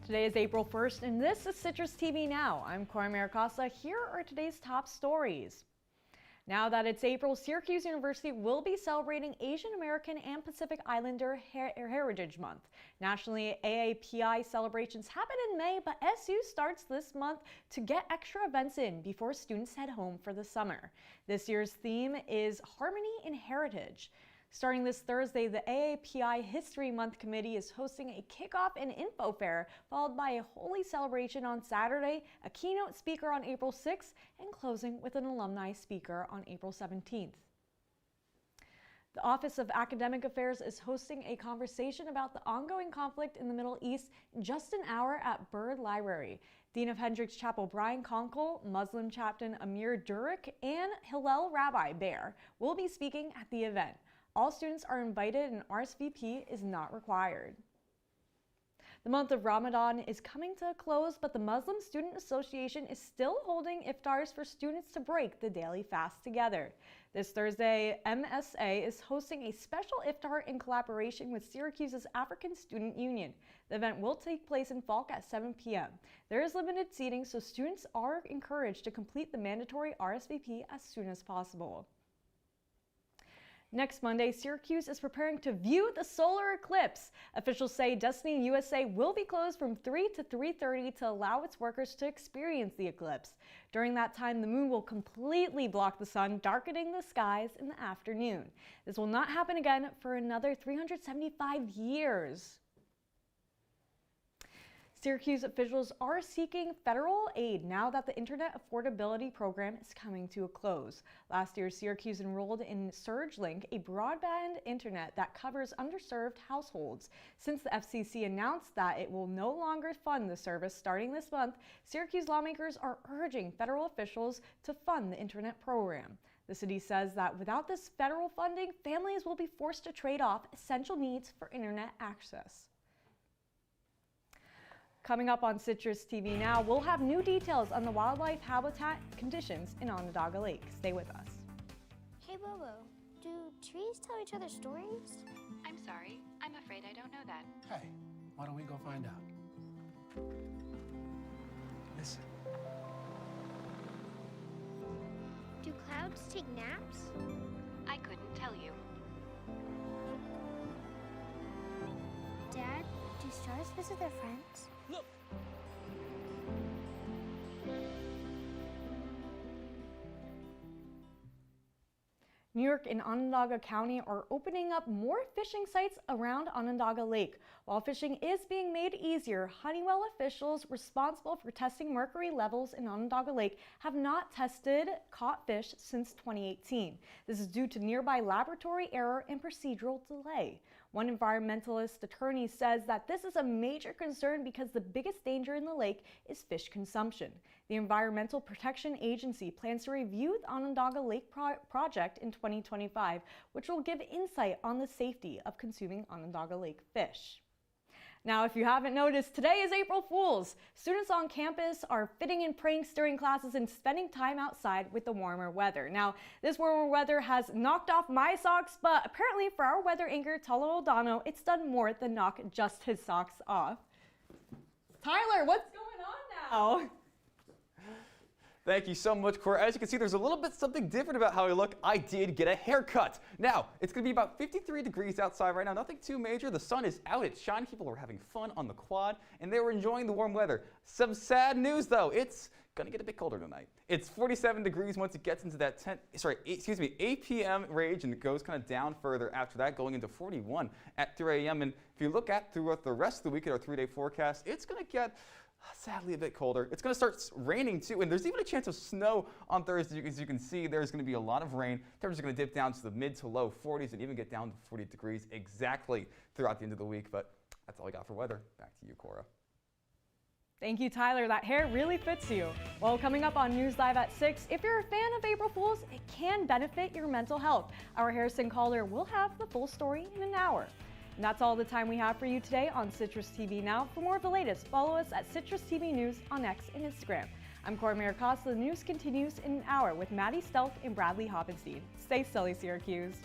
Today is April 1st, and this is Citrus TV Now. I'm Cora Mayer-Costa. Here are today's top stories. Now that it's April, Syracuse University will be celebrating Asian American and Pacific Islander Heritage Month. Nationally, AAPI celebrations happen in May, but SU starts this month to get extra events in before students head home for the summer. This year's theme is Harmony in Heritage. Starting this Thursday, the AAPI History Month Committee is hosting a kickoff and info fair, followed by a holy celebration on Saturday, a keynote speaker on April 6th, and closing with an alumni speaker on April 17th. The Office of Academic Affairs is hosting a conversation about the ongoing conflict in the Middle East in just an hour at Byrd Library. Dean of Hendricks Chapel Brian Conkle, Muslim Chaplain Amir Durik, and Hillel Rabbi Bear will be speaking at the event. All students are invited and RSVP is not required. The month of Ramadan is coming to a close, but the Muslim Student Association is still holding iftars for students to break the daily fast together. This Thursday, MSA is hosting a special iftar in collaboration with Syracuse's African Student Union. The event will take place in Falk at 7 p.m. There is limited seating, so students are encouraged to complete the mandatory RSVP as soon as possible. Next Monday, Syracuse is preparing to view the solar eclipse. Officials say Destiny USA will be closed from 3 to 3:30 to allow its workers to experience the eclipse. During that time, the moon will completely block the sun, darkening the skies in the afternoon. This will not happen again for another 375 years. Syracuse officials are seeking federal aid now that the Internet Affordability Program is coming to a close. Last year, Syracuse enrolled in SurgeLink, a broadband internet that covers underserved households. Since the FCC announced that it will no longer fund the service starting this month, Syracuse lawmakers are urging federal officials to fund the internet program. The city says that without this federal funding, families will be forced to trade off essential needs for internet access. Coming up on Citrus TV Now, we'll have new details on the wildlife habitat conditions in Onondaga Lake. Stay with us. Hey Bobo, do trees tell each other stories? I'm sorry, I'm afraid I don't know that. Hey, why don't we go find out? Listen. Do clouds take naps? I couldn't tell you. Dad, do stars visit their friends? Look! New York and Onondaga County are opening up more fishing sites around Onondaga Lake. While fishing is being made easier, Honeywell officials responsible for testing mercury levels in Onondaga Lake have not tested caught fish since 2018. This is due to nearby laboratory error and procedural delay. One environmentalist attorney says that this is a major concern because the biggest danger in the lake is fish consumption. The Environmental Protection Agency plans to review the Onondaga Lake project in 2025, which will give insight on the safety of consuming Onondaga Lake fish. Now, if you haven't noticed, today is April Fool's. Students on campus are fitting in pranks during classes and spending time outside with the warmer weather. Now, this warmer weather has knocked off my socks, but apparently for our weather anchor, Oldano, it's done more than knock just his socks off. Tyler, what's going on now? Thank you so much, Cora. As you can see, there's a little bit something different about how I look. I did get a haircut. Now, it's going to be about 53 degrees outside right now. Nothing too major. The sun is out. It's shining. People are having fun on the quad, and they were enjoying the warm weather. Some sad news, though. It's going to get a bit colder tonight. It's 47 degrees once it gets into that 8 p.m. range, and it goes kind of down further after that, going into 41 at 3 a.m. And if you look at throughout the rest of the week at our 3-day forecast, it's going to get sadly a bit colder. It's going to start raining too, and there's even a chance of snow on Thursday. As you can see, there's going to be a lot of rain. Temperatures are going to dip down to the mid to low 40s and even get down to 40 degrees exactly throughout the end of the week. But that's all I got for weather. Back to you, Cora. Thank you, Tyler. That hair really fits you. Well, coming up on News Live at 6, if you're a fan of April Fools, it can benefit your mental health. Our Harrison caller will have the full story in an hour. And that's all the time we have for you today on Citrus TV Now. For more of the latest, follow us at Citrus TV News on X and Instagram. I'm Cora Mayer-Costa. The news continues in an hour with Maddie Stelk and Bradley Hoppenstein. Stay silly, Syracuse.